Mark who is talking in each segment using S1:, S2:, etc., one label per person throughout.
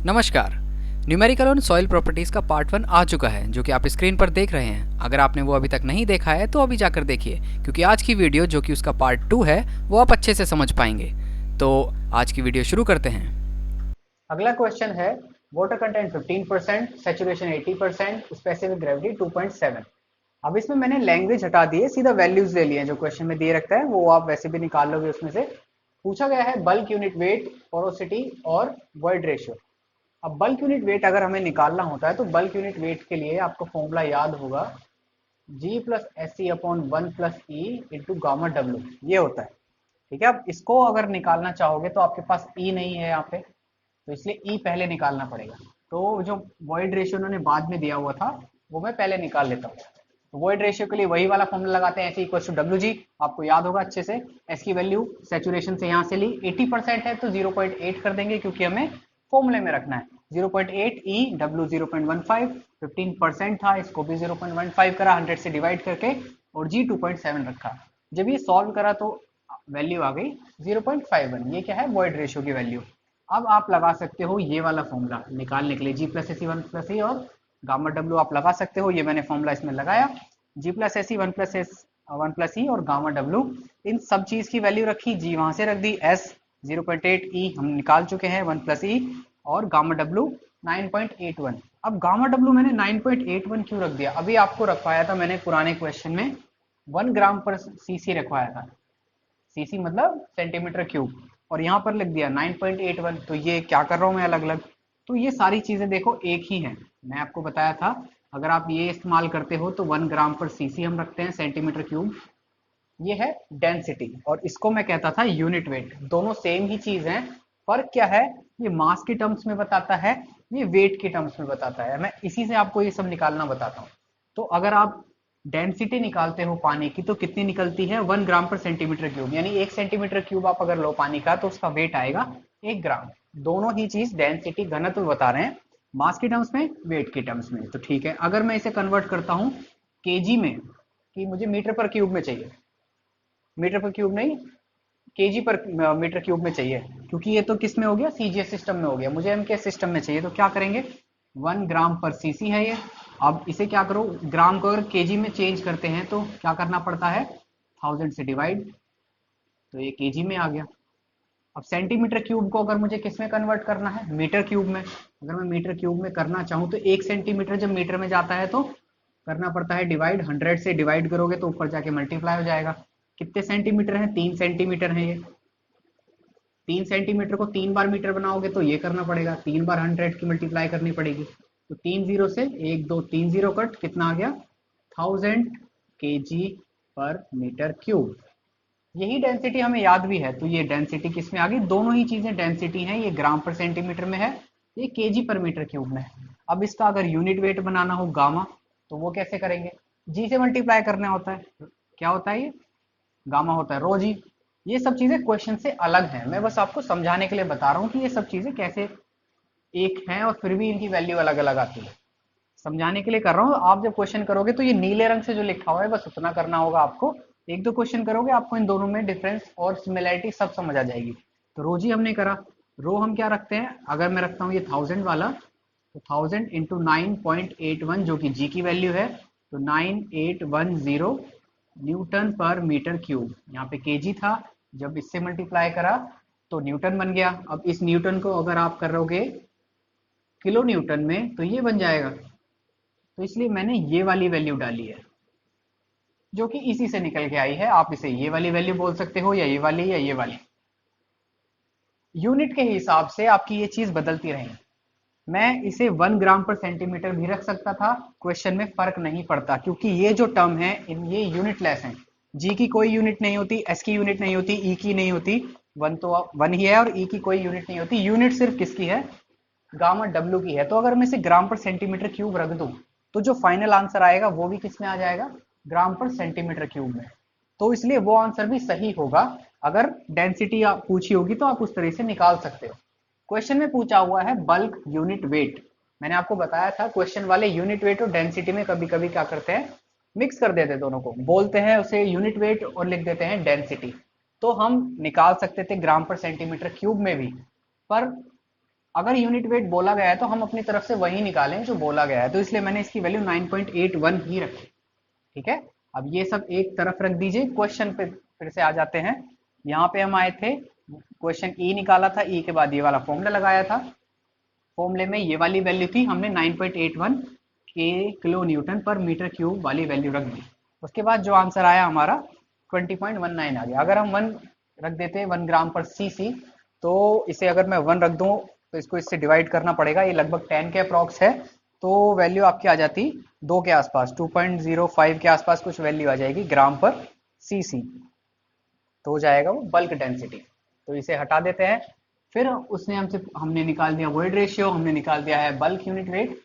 S1: नमस्कार। Numerical on soil properties का part 1 आ चुका है, जो कि आप स्क्रीन पर देख रहे हैं। अगर आपने वो अभी तक नहीं देखा है तो अभी जाकर देखिए, क्योंकि आज की वीडियो जो कि उसका पार्ट 2 है वो आप अच्छे से समझ पाएंगे। तो आज की वीडियो शुरू करते हैं।
S2: अगला क्वेश्चन है water content 15%, saturation 80%, specific gravity 2.7। अब इसमें मैंने लैंग्वेज हटा दी है, सीधा वैल्यूज ले लिए हैं जो क्वेश्चन में दिए रखता है, वो आप वैसे भी निकाल लोगे। उसमें से पूछा गया है बल्क यूनिट वेट, पोरोसिटी और वॉइड रेशियो। अब बल्क यूनिट वेट अगर हमें निकालना होता है तो बल्क यूनिट वेट के लिए आपको फॉर्मूला याद होगा, G plus S C upon 1 plus E into gamma W, ये होता है। ठीक है, अब इसको अगर निकालना चाहोगे तो आपके पास ई नहीं है यहाँ पे, तो इसलिए ई पहले निकालना पड़ेगा। तो जो वॉइड रेशियो उन्होंने बाद में दिया हुआ था वो मैं पहले निकाल लेता हूँ। तो वॉइड रेशियो के लिए वही वाला फॉर्मूला लगाते हैं, S equal to W G. आपको याद होगा अच्छे से, एस की वैल्यू सैचुरेशन से यहाँ से ली, 80% है तो 0.8 कर देंगे क्योंकि हमें फॉर्मूले में रखना है। 0.8 ई डब्ल्यू 0.15, 15% था, इसको भी 0.15 करा 100 से डिवाइड करके, और जी 2.7 रखा। जब ये सॉल्व करा तो वैल्यू आ गई 0.51। ये क्या है, वॉइड रेशियो की वैल्यू। अब आप लगा सकते हो ये वाला फॉर्मूला निकालने के लिए, जी प्लस एस सी 1 प्लस ई और गामा डब्ल्यू आप लगा सकते हो। ये मैंने फॉर्मूला इसमें लगाया, जी प्लस एस सी 1 प्लस ई और गामा डब्ल्यू, इन सब चीज की वैल्यू रखी, जी वहां से रख दी, एस 0.8, ई हम निकाल चुके हैं 1 प्लस ई, और गामा डब्ल्यू 9.81। अब गामा डब्ल्यू मैंने 9.81 क्यों रख दिया, अभी आपको रखवाया था मैंने पुराने क्वेश्चन में 1 ग्राम पर सीसी रखवाया था, सीसी मतलब सेंटीमीटर क्यूब, और यहाँ पर लिख दिया 9.81। तो ये क्या कर रहा हूँ मैं अलग अलग, तो ये सारी चीजें देखो एक ही है। मैं आपको बताया था अगर आप ये इस्तेमाल करते हो तो 1 ग्राम पर सीसी हम रखते हैं सेंटीमीटर क्यूब, ये है डेंसिटी, और इसको मैं कहता था यूनिट वेट। दोनों सेम ही चीज है, फर्क क्या है, ये मास के टर्म्स में बताता है, ये वेट के टर्म्स में बताता है। मैं इसी से आपको ये सब निकालना बताता हूँ। तो अगर आप डेंसिटी निकालते हो पानी की तो कितनी निकलती है, 1 ग्राम पर सेंटीमीटर क्यूब, यानी 1 सेंटीमीटर क्यूब आप अगर लो पानी का तो उसका वेट आएगा 1 ग्राम। दोनों ही चीज डेंसिटी घनत्व बता रहे हैं, मास के टर्म्स में, वेट के टर्म्स में। तो ठीक है, अगर मैं इसे कन्वर्ट करता हूँ केजी में, कि मुझे मीटर पर क्यूब में चाहिए, मीटर पर क्यूब नहीं, केजी पर मीटर क्यूब में चाहिए, क्योंकि ये तो किस में हो गया, सीजीएस सिस्टम में हो गया, मुझे एमके सिस्टम में चाहिए। तो क्या करेंगे, 1 ग्राम पर सीसी है ये। अब इसे क्या करो, ग्राम को अगर केजी में चेंज करते हैं तो क्या करना पड़ता है, 1000 से डिवाइड, तो ये केजी में आ गया। अब सेंटीमीटर क्यूब को अगर मुझे किस में कन्वर्ट करना है, मीटर क्यूब में। अगर मैं मीटर क्यूब में करना चाहूँ तो 1 सेंटीमीटर जब मीटर में जाता है तो करना पड़ता है डिवाइड, 100 से डिवाइड करोगे तो ऊपर जाके मल्टीप्लाई हो जाएगा। कितने सेंटीमीटर है, 3 सेंटीमीटर है ये। 3 सेंटीमीटर को 3 बार मीटर बनाओगे तो ये करना पड़ेगा, 3 बार 100 की मल्टीप्लाई करनी पड़ेगी। तो 3 जीरो से 1 2 3 जीरो कट, कितना आ गया, 1000 kg पर मीटर क्यूब। यही डेंसिटी हमें याद भी है, तो ये डेंसिटी किस में आ गई, दोनों ही चीजें डेंसिटी हैं, ये ग्राम पर सेंटीमीटर में है, ये केजी पर मीटर क्यूब में है। अब इसका अगर यूनिट वेट बनाना हो गामा, तो वो कैसे करेंगे, जी से मल्टीप्लाई करना होता है। क्या होता है ये, गामा होता है रो जी। ये सब चीजें क्वेश्चन से अलग हैं, मैं बस आपको समझाने के लिए बता रहा हूँ कि ये सब चीजें कैसे एक हैं और फिर भी इनकी वैल्यू अलग अलग आती है। समझाने के लिए कर रहा हूँ, आप जब क्वेश्चन करोगे तो ये नीले रंग से जो लिखा हुआ है बस उतना करना होगा आपको। एक दो क्वेश्चन करोगे आपको इन दोनों में डिफरेंस और सिमिलैरिटी सब समझ आ जाएगी। तो रो जी हमने करा, रो हम क्या रखते हैं, अगर मैं रखता हूँ ये 1000 वाला, तो 1000 इंटू 9.81 जो कि जी की वैल्यू है, तो 9810 न्यूटन पर मीटर क्यूब। यहाँ पे केजी था, जब इससे मल्टीप्लाई करा तो न्यूटन बन गया। अब इस न्यूटन को अगर आप करोगे किलो न्यूटन में तो ये बन जाएगा, तो इसलिए मैंने ये वाली वैल्यू डाली है जो कि इसी से निकल के आई है। आप इसे ये वाली वैल्यू बोल सकते हो, या ये वाली, या ये वाली। यूनिट के हिसाब से आपकी ये चीज बदलती रहेगी। मैं इसे 1 ग्राम पर सेंटीमीटर भी रख सकता था, क्वेश्चन में फर्क नहीं पड़ता, क्योंकि ये जो टर्म है ये यूनिटलेस है। जी की कोई यूनिट नहीं होती, एस की यूनिट नहीं होती, ई की नहीं होती, वन तो वन ही है, और ई की कोई यूनिट नहीं होती। यूनिट सिर्फ किसकी है, गामा डब्ल्यू की है। तो अगर मैं इसे ग्राम पर सेंटीमीटर क्यूब रख दूं तो जो फाइनल आंसर आएगा वो भी किस में आ जाएगा, ग्राम पर सेंटीमीटर क्यूब में। तो इसलिए वो आंसर भी सही होगा। अगर डेंसिटी आप पूछी होगी तो आप उस तरह से निकाल सकते हो। क्वेश्चन में पूछा हुआ है बल्क यूनिट वेट, मैंने आपको बताया था क्वेश्चन वाले यूनिट वेट और डेंसिटी में कभी कभी क्या करते हैं, मिक्स कर देते हैं दोनों को, बोलते हैं उसे यूनिट वेट और लिख देते हैं डेंसिटी। तो हम निकाल सकते थे ग्राम पर सेंटीमीटर क्यूब में भी, पर अगर यूनिट वेट बोला गया है तो हम अपनी तरफ से वही निकालें जो बोला गया है, तो इसलिए मैंने इसकी वैल्यू 9.81 ही रखी। ठीक है, अब ये सब एक तरफ रख दीजिए। क्वेश्चन पे फिर से आ जाते हैं। यहाँ पे हम आए थे, क्वेश्चन ई निकाला था, ई के बाद ये वाला फॉर्मूला लगाया था। फॉर्मूले में ये वाली वैल्यू थी, हमने 9.81 के किलो न्यूटन पर मीटर क्यूब वाली वैल्यू रख दी। उसके बाद जो आंसर आया हमारा 20.19 आ गया। अगर हम 1 रख देते हैं 1 ग्राम पर सीसी, तो इसे अगर मैं 1 रख दूं तो इसको इससे डिवाइड करना पड़ेगा, ये लगभग 10 के अप्रॉक्स है, तो वैल्यू आपकी आ जाती 2 के आसपास, 2.05 के आसपास कुछ वैल्यू आ जाएगी ग्राम पर सीसी, तो हो जाएगा वो बल्क डेंसिटी। तो इसे हटा देते हैं। फिर उसने हमने निकाल दिया वॉइड रेशियो, हमने निकाल दिया है बल्क यूनिट वेट।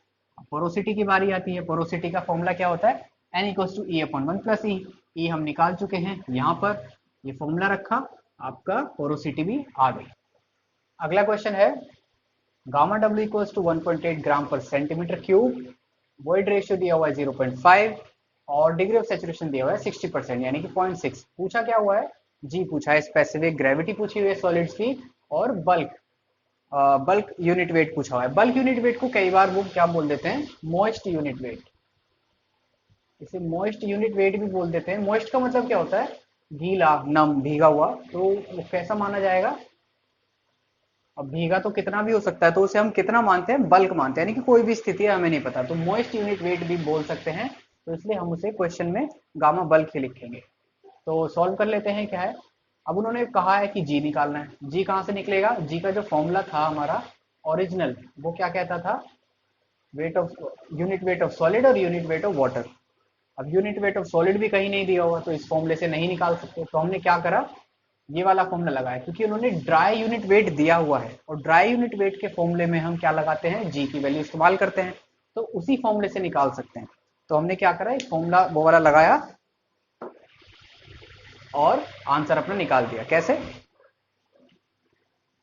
S2: पोरोसिटी की बारी आती है। पोरोसिटी का फॉर्मूला क्या होता है, N equals to E upon 1 plus E. E हम निकाल चुके हैं, यहाँ पर ये फॉर्मूला रखा, आपका पोरोसिटी भी आ गई। अगला क्वेश्चन है, गामा डब्ल्यू इक्वल्स टू 1.8 ग्राम पर सेंटीमीटर क्यूब, वॉइड रेशियो दिया हुआ है 0.5 और डिग्री ऑफ सेचुरेशन दिया हुआ है 60% यानी कि 0.6। पूछा क्या हुआ है, जी पूछा है, स्पेसिफिक ग्रेविटी पूछी हुई है सॉलिड्स की, और बल्क यूनिट वेट पूछा हुआ है। बल्क यूनिट वेट को कई बार वो क्या बोल देते हैं, मॉइस्ट यूनिट वेट। इसे मॉइस्ट यूनिट वेट भी बोल देते हैं। मॉइस्ट का मतलब क्या होता है, गीला, नम, भीगा हुआ, तो वो कैसा माना जाएगा। अब भीगा तो कितना भी हो सकता है, तो उसे हम कितना मानते हैं, बल्क मानते हैं, यानी कि कोई भी स्थिति है हमें नहीं पता, तो मॉइस्ट यूनिट वेट भी बोल सकते हैं, तो इसलिए हम उसे क्वेश्चन में गामा बल्क ही लिखेंगे। तो सॉल्व कर लेते हैं। क्या है, अब उन्होंने कहा है कि जी निकालना है। जी कहाँ से निकलेगा, जी का जो फॉर्मूला था हमारा ओरिजिनल, वो क्या कहता था, weight of unit weight of solid और यूनिट वेट ऑफ वाटर। अब यूनिट वेट ऑफ सॉलिड भी कहीं नहीं दिया हुआ, तो इस फॉर्मूले से नहीं निकाल सकते, तो हमने क्या करा, ये वाला फॉर्मूला लगाया, क्योंकि उन्होंने ड्राई यूनिट वेट दिया हुआ है, और ड्राई यूनिट वेट के फॉर्मूले में हम क्या लगाते हैं, जी की वैल्यू इस्तेमाल करते हैं, तो उसी फॉर्मूले से निकाल सकते हैं। तो हमने क्या करा, एक फॉर्मूला वो वाला लगाया और आंसर अपना निकाल दिया। कैसे,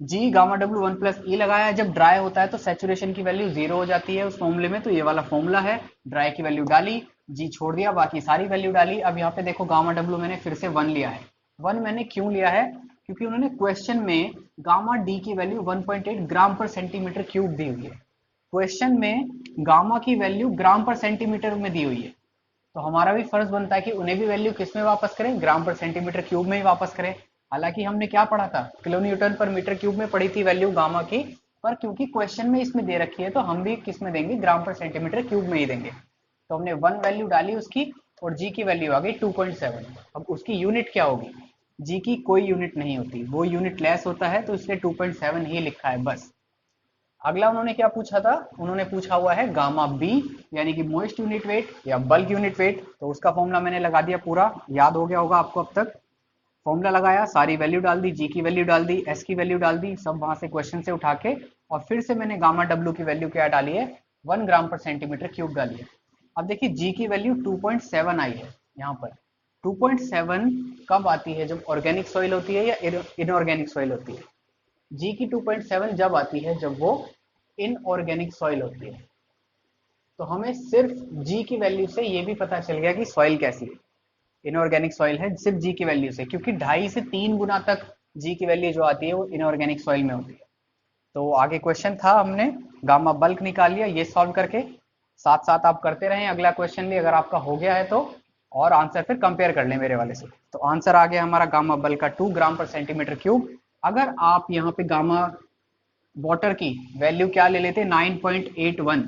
S2: जी गामा डब्ल्यू 1 प्लस ई लगाया। जब ड्राई होता है तो सेचुरेशन की वैल्यू 0 हो जाती है उस फॉर्मूले में, तो ये वाला फॉर्मूला है, ड्राई की वैल्यू डाली, जी छोड़ दिया, बाकी सारी वैल्यू डाली। अब यहाँ पे देखो गामा डब्ल्यू मैंने फिर से 1 लिया है। 1 मैंने क्यों लिया है, क्योंकि उन्होंने क्वेश्चन में गामा डी की वैल्यू 1.8 ग्राम पर सेंटीमीटर क्यूब दी हुई है। क्वेश्चन में गामा की वैल्यू ग्राम पर सेंटीमीटर में दी हुई है, तो हमारा भी फर्ज बनता है कि उन्हें भी वैल्यू किस में वापस करें, ग्राम पर सेंटीमीटर क्यूब में ही वापस करें। हालांकि हमने क्या पढ़ा था, किलो न्यूटन पर मीटर क्यूब में पढ़ी थी वैल्यू गामा की, पर क्योंकि क्वेश्चन में इसमें दे रखी है तो हम भी किस में देंगे, ग्राम पर सेंटीमीटर क्यूब में ही देंगे। तो हमने 1 वैल्यू डाली उसकी, और जी की वैल्यू आ गई 2.7। अब उसकी यूनिट क्या होगी, जी की कोई यूनिट नहीं होती, वो यूनिट लेस होता है, तो इसलिए 2.7 ही लिखा है बस। अगला उन्होंने क्या पूछा था, उन्होंने पूछा हुआ है गामा बी, यानी कि मोइस्ट यूनिट वेट या बल्क यूनिट वेट। तो उसका फॉर्मूला मैंने लगा दिया, पूरा याद हो गया होगा आपको अब तक। फॉर्मूला लगाया, सारी वैल्यू डाल दी, जी की वैल्यू डाल दी, एस की वैल्यू डाल दी, सब वहां से क्वेश्चन से उठा के, और फिर से मैंने गामा डब्ल्यू की वैल्यू क्या डाली है, 1 ग्राम पर सेंटीमीटर क्यूब डाली है। अब देखिए जी की वैल्यू 2.7 आई है यहाँ पर। 2.7 कब आती है, जब ऑर्गेनिक सॉइल होती है या इनऑर्गेनिक सॉइल होती है। जी की 2.7 जब आती है जब वो इनऑर्गेनिक सॉइल होती है। तो हमें सिर्फ जी की वैल्यू से ये भी पता चल गया कि सॉइल कैसी है, इनऑर्गेनिक सॉइल है, सिर्फ जी की वैल्यू से, क्योंकि 2.5 से 3 गुना तक जी की वैल्यू जो आती है वो इनऑर्गेनिक सॉइल में होती है। तो आगे क्वेश्चन था, हमने गामा बल्क निकाल लिया, ये सॉल्व करके साथ साथ आप करते रहें अगला क्वेश्चन भी, अगर आपका हो गया है तो, और आंसर फिर कंपेयर कर लें मेरे वाले से। तो आंसर आ गया हमारा गामा बल्क का 2 ग्राम पर सेंटीमीटर क्यूब। अगर आप यहाँ पे गामा वाटर की वैल्यू क्या ले लेते, 9.81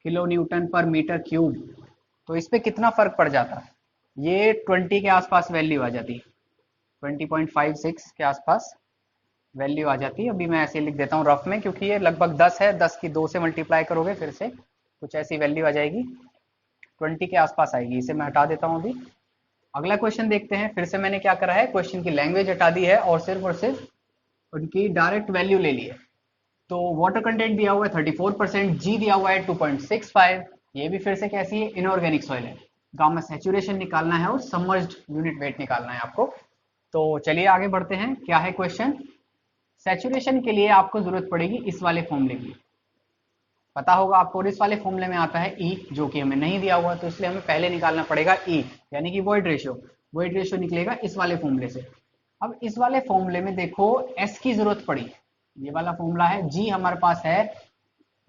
S2: किलो न्यूटन पर मीटर क्यूब, तो इस पे कितना फर्क पड़ जाता, ये 20 के आसपास वैल्यू आ जाती, 20.56 के आसपास वैल्यू आ जाती है। अभी मैं ऐसे लिख देता हूँ रफ में, क्योंकि ये लगभग 10 है, 10 की 2 से मल्टीप्लाई करोगे फिर से कुछ ऐसी वैल्यू आ जाएगी, 20 के आसपास आएगी। इसे मैं हटा देता हूँ अभी। अगला क्वेश्चन देखते हैं। फिर से मैंने क्या करा है, क्वेश्चन की लैंग्वेज हटा दी है और सिर्फ उनकी डायरेक्ट वैल्यू ले ली है। तो वाटर कंटेंट दिया हुआ है 34%, जी दिया हुआ है 2.65, ये भी फिर से कैसी है, इनऑर्गेनिक सॉइल है। गामा सैचुरेशन निकालना है और सबमर्ज्ड यूनिट वेट निकालना है आपको। तो चलिए आगे बढ़ते हैं। क्या है क्वेश्चन, सैचुरेशन के लिए आपको जरूरत पड़ेगी इस वाले फॉर्मूले की, पता होगा आपको, और इस वाले फॉर्मूले में आता है ई, जो कि हमें नहीं दिया हुआ, तो इसलिए हमें पहले निकालना पड़ेगा ई, यानी कि वॉइड रेशियो। वॉइड रेशियो निकलेगा इस वाले फॉर्मूले से। अब इस वाले फॉर्मूले में देखो एस की जरूरत पड़ी, ये वाला फॉर्मूला है, जी हमारे पास है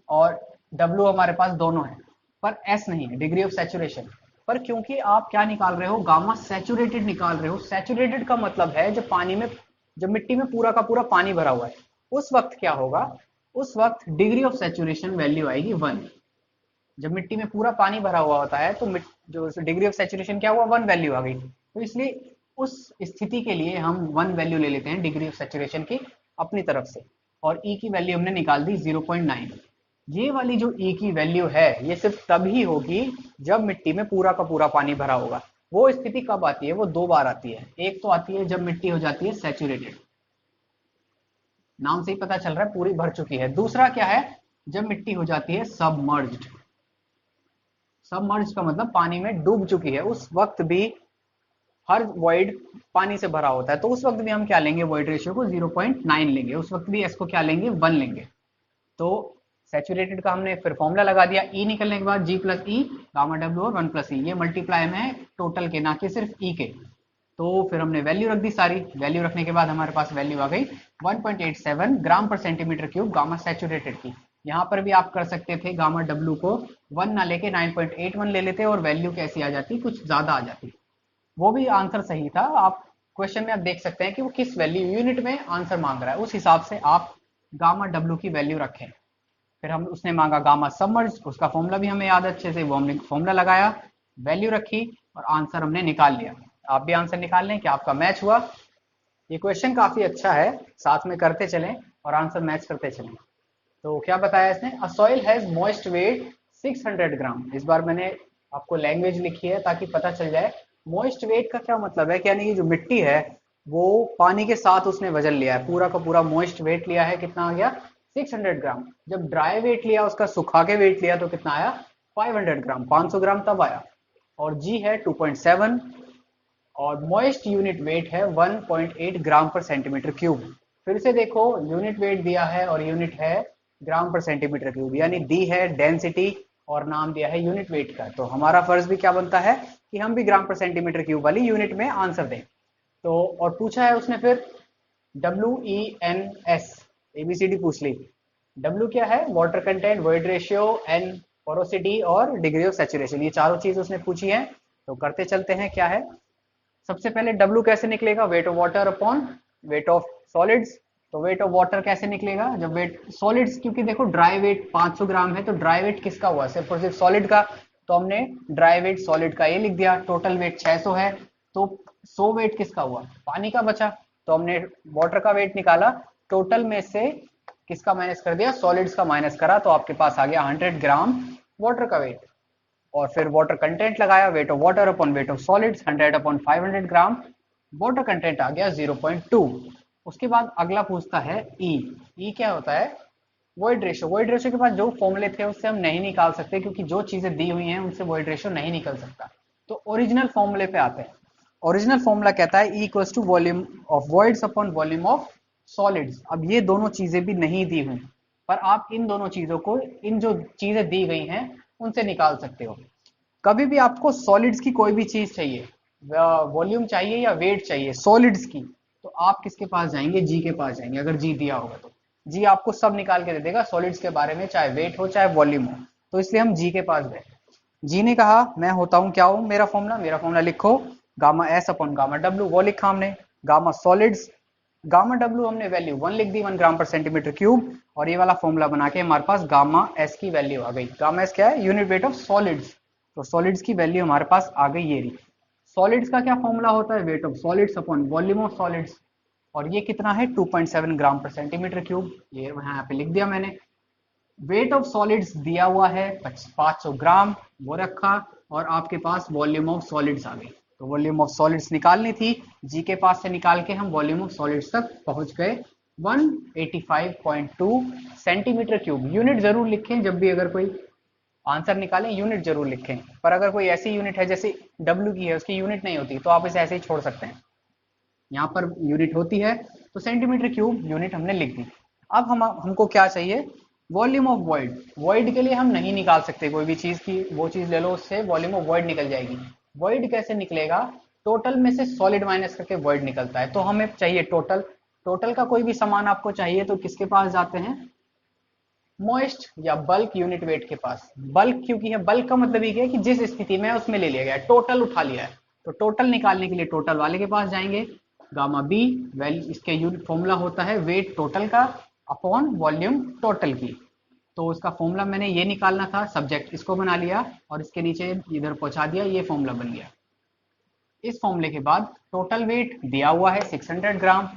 S2: और डब्ल्यू हमारे पास दोनों है, पर एस नहीं है, डिग्री ऑफ सैचुरेशन। पर क्योंकि आप क्या निकाल रहे हो, गामा सैचुरेटेड निकाल रहे हो। सैचुरेटेड का मतलब है जब पानी में, जब मिट्टी में पूरा का पूरा पानी भरा हुआ है, उस वक्त क्या होगा, उस वक्त डिग्री ऑफ सैचुरेशन वैल्यू आएगी 1। जब मिट्टी में पूरा पानी भरा हुआ होता है तो जो डिग्री ऑफ सैचुरेशन क्या हुआ, 1 वैल्यू आ गई। तो इसलिए उस स्थिति के लिए हम 1 वैल्यू ले लेते हैं डिग्री ऑफ सैचुरेशन की अपनी तरफ से, और ई की वैल्यू हमने निकाल दी 0.9। ये वाली जो ई की वैल्यू है ये सिर्फ तभी होगी जब मिट्टी में पूरा का पूरा पानी भरा होगा। वो स्थिति कब आती है, वो 2 बार आती है। एक तो आती है जब मिट्टी हो जाती है सैचुरेटेड, नाम से ही पता चल रहा है पूरी भर चुकी है। दूसरा क्या है, जब मिट्टी हो जाती है सबमर्ज्ड। सबमर्ज का मतलब पानी में डूब चुकी है, उस वक्त भी हर वॉइड पानी से भरा होता है, तो उस वक्त भी हम क्या लेंगे, वॉइड रेशियो को 0.9 लेंगे, उस वक्त भी एस को क्या लेंगे, 1 लेंगे। तो सैचुरेटेड का हमने फिर फॉर्मूला लगा दिया, ई निकलने के बाद जी प्लस ई गामा डब्ल्यू और 1 प्लस ई, ये मल्टीप्लाई में टोटल के, ना कि सिर्फ ई के। तो फिर हमने वैल्यू रख दी सारी, वैल्यू रखने के बाद हमारे पास वैल्यू आ गई 1.87 ग्राम पर सेंटीमीटर क्यूब गामा सैचुरेटेड की। यहाँ पर भी आप कर सकते थे गामा डब्ल्यू को 1 ना लेके 9.81 ले लेते और वैल्यू कैसी आ जाती, कुछ ज्यादा आ जाती। वो भी आंसर सही था। आप क्वेश्चन में आप देख सकते हैं कि वो किस वैल्यू यूनिट में आंसर मांग रहा है, उस हिसाब से आप गामा डब्ल्यू की वैल्यू रखें। फिर हम उसने मांगा गामा सबमर्ज, उसका फॉर्मूला भी हमें याद अच्छे से, वो हमने फॉर्मूला लगाया, वैल्यू रखी और आंसर हमने निकाल लिया। आप भी आंसर निकाल लें कि आपका मैच हुआ। ये क्वेश्चन काफी अच्छा है, साथ में करते चलें और आंसर मैच करते चलें। तो क्या बताया इसने, a soil has moist weight 600 gram. इस बार मैंने आपको लैंग्वेज लिखी है ताकि पता चल जाए मॉइस्ट वेट का क्या मतलब है। यानी कि जो मिट्टी है वो पानी के साथ उसने वजन लिया है, पूरा का पूरा मॉइस्ट वेट लिया है, कितना आ गया 600 ग्राम। जब ड्राई वेट लिया, उसका सुखा के वेट लिया तो कितना आया 500 ग्राम, 500 ग्राम तब आया। और जी है 2.7 और मॉइस्ट यूनिट वेट है 1.8 ग्राम पर सेंटीमीटर क्यूब। फिर से देखो यूनिट वेट दिया है और यूनिट है ग्राम पर सेंटीमीटर क्यूब, यानी दी है डेंसिटी और नाम दिया है यूनिट वेट का। तो हमारा फर्ज भी क्या बनता है कि हम भी ग्राम पर सेंटीमीटर क्यूब वाली यूनिट में आंसर दें। तो और पूछा है उसने फिर WENS, ABCD पूछ ली। W क्या है, water content, void ratio, N porosity और डिग्री ऑफ सैचुरेशन, ये चारों चीज उसने पूछी है। तो करते चलते हैं क्या है। सबसे पहले W कैसे निकलेगा, wait of water upon weight of solids. तो वेट ऑफ वाटर कैसे निकलेगा, जब वेट सॉलिड्स, क्योंकि देखो ड्राई वेट 500 ग्राम है, तो ड्राई वेट किसका हुआ, सिर्फ और सिर्फ सॉलिड का। तो हमने ड्राई वेट सॉलिड का ये लिख दिया। टोटल वेट 600 है, तो 100 वेट किसका हुआ, पानी का बचा। तो हमने वाटर का वेट निकाला, टोटल में से किसका माइनस कर दिया, सॉलिड्स का माइनस करा, तो आपके पास आ गया 100 ग्राम वाटर का वेट। और फिर वाटर कंटेंट लगाया, weight of water upon weight of solids, 100 upon 500 gram, water content आ गया 0.2। उसके बाद अगला पूछता है ई क्या होता है, वॉइड रेशियो। वॉइड रेशियो के पास जो फॉर्मूले थे उससे हम नहीं निकाल सकते, क्योंकि जो चीजें दी हुई हैं उनसे वॉइड रेशियो नहीं निकल सकता। तो ओरिजिनल फॉर्मूले पे आते हैं। ओरिजिनल फॉर्मूला कहता है E equals to volume of voids upon volume of solids. अब ये दोनों चीजें भी नहीं दी हुई, पर आप इन दोनों चीजों को, इन जो चीजें दी गई हैं उनसे निकाल सकते हो। कभी भी आपको सॉलिड्स की कोई भी चीज चाहिए, वॉल्यूम चाहिए या वेट चाहिए सॉलिड्स की, तो आप किसके पास जाएंगे, जी के पास जाएंगे। अगर जी दिया होगा तो जी आपको सब निकाल के दे देगा सॉलिड्स के बारे में, चाहे वेट हो चाहे वॉल्यूम हो। तो इसलिए हम जी के पास गए। जी ने कहा मैं होता हूं, क्या हूं, मेरा फॉर्मूला लिखो, gamma S upon gamma W, वो लिखा हमने। गामा सॉलिड्स, गामा डब्ल्यू हमने वैल्यू 1 लिख दी, 1 ग्राम पर सेंटीमीटर क्यूब। और ये वाला फॉर्मूला बना के हमारे पास गामा एस की वैल्यू आ गई। गामा एस क्या है, यूनिट वेट ऑफ सॉलिड्स। तो सॉलिड्स की वैल्यू हमारे पास आ गई ये रही। सॉलिड्स का क्या फॉर्मूला होता है, wait of solids upon volume of solids. और ये कितना है 2.7 ग्राम पर सेंटीमीटर क्यूब, ये यहाँ पे लिख दिया मैंने। वेट ऑफ सॉलिड्स दिया हुआ है 500 ग्राम, वो रखा। और आपके पास वॉल्यूम ऑफ सॉलिड्स आ गई, तो वॉल्यूम ऑफ सॉलिड्स निकालनी थी, जी के पास से निकाल के हम वॉल्यूम ऑफ सॉलिड्स तक पहुंच गए। 185.2 सेंटीमीटर क्यूब। यूनिट जरूर लिखें, जब भी अगर कोई आंसर निकालें यूनिट जरूर लिखें। पर अगर कोई ऐसी यूनिट है जैसे W की है, उसकी यूनिट नहीं होती, तो आप इसे ऐसे ही छोड़ सकते हैं। यहाँ पर यूनिट होती है, तो सेंटीमीटर क्यूब यूनिट हमने लिख दी। अब हमको क्या चाहिए, वॉल्यूम ऑफ वॉइड। वॉइड के लिए हम नहीं निकाल सकते कोई भी चीज की, वो चीज ले लो, उससे वॉल्यूम ऑफ वॉइड निकल जाएगी। वॉइड कैसे निकलेगा, टोटल में से सॉलिड माइनस करके वॉइड निकलता है। तो हमें चाहिए टोटल, टोटल का कोई भी सामान आपको चाहिए तो किसके पास जाते हैं? मोइस्ट या बल्क यूनिट वेट के पास। बल्क क्योंकि है, बल्क का मतलब ये है कि जिस स्थिति में है उसमें ले लिया गया है, टोटल उठा लिया है। तो टोटल निकालने के लिए टोटल वाले के पास जाएंगे। गामा बी वैल्यू, इसके यूनिट फॉर्मूला होता है वेट टोटल का अपॉन वॉल्यूम टोटल की। तो उसका फॉर्मूला मैंने ये निकालना था, सब्जेक्ट इसको बना लिया और इसके नीचे इधर पहुंचा दिया, ये फॉर्मूला बन गया। इस फॉर्मूले के बाद टोटल वेट दिया हुआ है 600 ग्राम,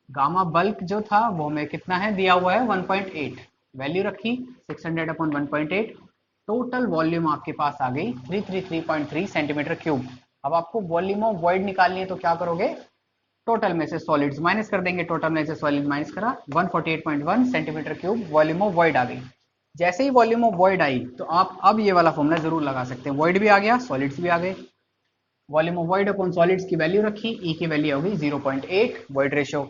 S2: गामा बल्क जो था वो में कितना है, दिया हुआ है 1.8, वैल्यू रखी 600 अपॉन 1.8, टोटल वॉल्यूम आपके पास आ गई 333.3 सेंटीमीटर क्यूब। अब आपको वॉल्यूम ऑफ वॉइड निकालनी है तो क्या करोगे, टोटल में से सॉलिड्स माइनस कर देंगे, टोटल में से सॉलिड माइनस करा, 148.1 centimetre cube volume of void आ गई। जैसे ही वॉल्यूम ऑफ वॉइड आई तो आप अब ये वाला फॉर्मूला जरूर लगा सकते हैं, वॉइड भी आ गया सॉलिड्स भी आ गए, volume of void upon solids की वैल्यू रखी, ई की वैल्यू होगी 0.8, वॉइड रेशियो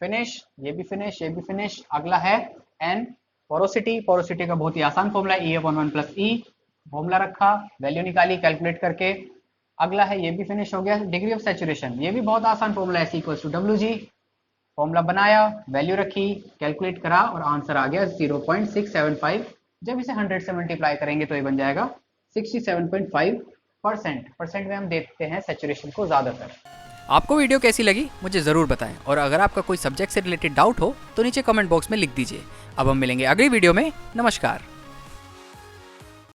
S2: फिनिश, ये भी फिनिश, ये भी फिनिश। अगला है एन, पोरोसिटी। पोरोसिटी का बहुत ही आसान फॉर्मूला है, ई अपॉन 1 प्लस ई, फॉर्मूला रखा, वैल्यू निकाली कैलकुलेट करके। अगला है, ये भी फिनिश हो गया, डिग्री ऑफ सैचुरेशन, ये भी बहुत आसान फॉर्मूला है, C equals to W G, formula बनाया, वैल्यू रखी, कैलकुलेट करा और आंसर आ गया 0.675। जब इसे 100 से मल्टीप्लाई करेंगे तो ये बन जाएगा 67.5%। परसेंट में हम देखते हैं सैचुरेशन को ज़्यादातर।
S1: आपको वीडियो कैसी लगी मुझे ज़रूर बताएं, और अगर आपका कोई सब्जेक्ट से रिलेटेड डाउट हो तो नीचे कमेंट बॉक्स में लिख दीजिए। अब हम मिलेंगे अगली वीडियो में। नमस्कार।